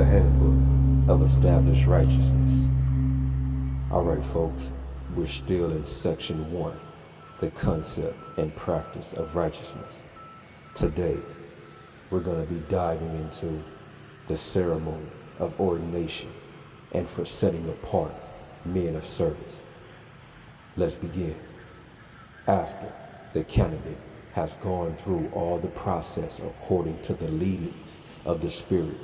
The Handbook of Established Righteousness. Alright folks, we're still in section 1, the concept and practice of righteousness. Today, we're going to be diving into the ceremony of ordination and for setting apart men of service. Let's begin. After the candidate has gone through all the process according to the leadings of the Spirit,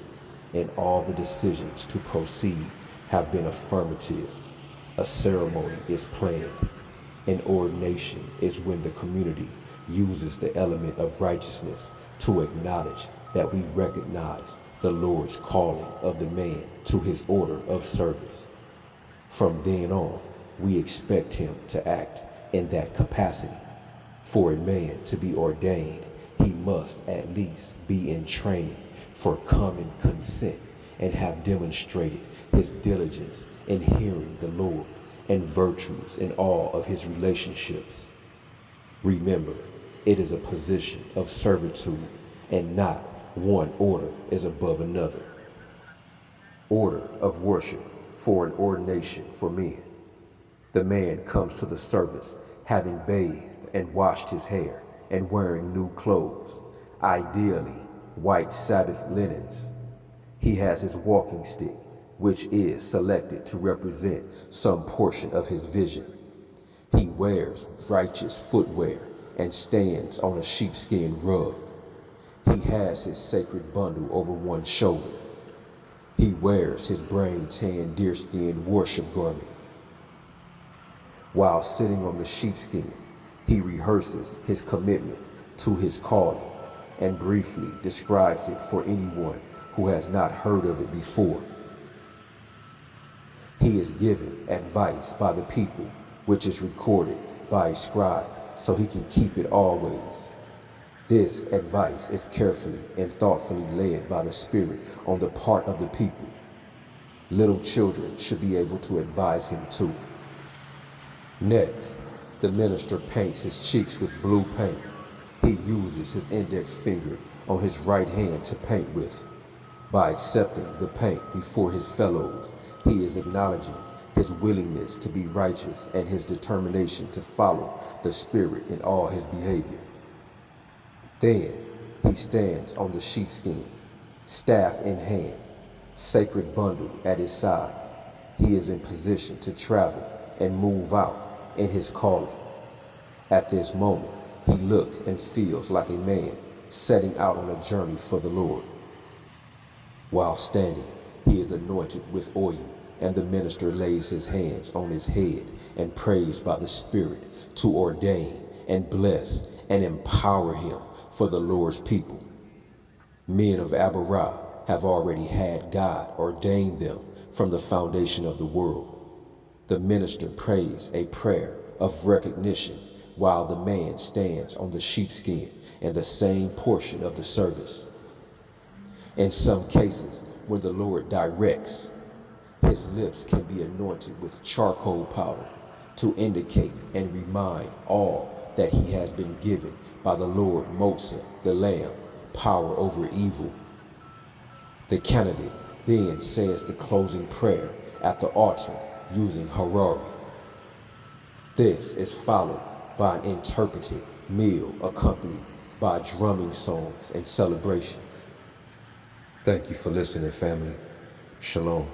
and all the decisions to proceed have been affirmative, a ceremony is planned. An ordination is when the community uses the element of righteousness to acknowledge that we recognize the Lord's calling of the man to his order of service. From then on, we expect him to act in that capacity. For a man to be ordained, he must at least be in training for common consent and have demonstrated his diligence in hearing the Lord and virtues in all of his relationships. Remember, it is a position of servitude and not one order is above another. Order of worship for an ordination for men. The man comes to the service having bathed and washed his hair and wearing new clothes, ideally white Sabbath linens. He has his walking stick, which is selected to represent some portion of his vision. He wears righteous footwear and stands on a sheepskin rug. He has his sacred bundle over one shoulder. He wears his brain-tan deerskin worship garment. While sitting on the sheepskin, he rehearses his commitment to his calling and briefly describes it for anyone who has not heard of it before. He is given advice by the people, which is recorded by a scribe, so he can keep it always. This advice is carefully and thoughtfully led by the Spirit on the part of the people. Little children should be able to advise him too. Next, the minister paints his cheeks with blue paint. He uses his index finger on his right hand to paint with. By accepting the paint before his fellows, he is acknowledging his willingness to be righteous and his determination to follow the Spirit in all his behavior. Then he stands on the sheepskin, staff in hand, sacred bundle at his side. He is in position to travel and move out in his calling. At this moment, he looks and feels like a man setting out on a journey for the Lord. While standing, he is anointed with oil, and the minister lays his hands on his head and prays by the Spirit to ordain and bless and empower him for the Lord's people. Men of Abarah have already had God ordain them from the foundation of the world. The minister prays a prayer of recognition while the man stands on the sheepskin in the same portion of the service. In some cases, when the Lord directs, his lips can be anointed with charcoal powder to indicate and remind all that he has been given by the Lord Moses, the Lamb, power over evil. The candidate then says the closing prayer at the altar using Harari. This is followed by an interpreted meal accompanied by drumming songs and celebrations. Thank you for listening, family. Shalom.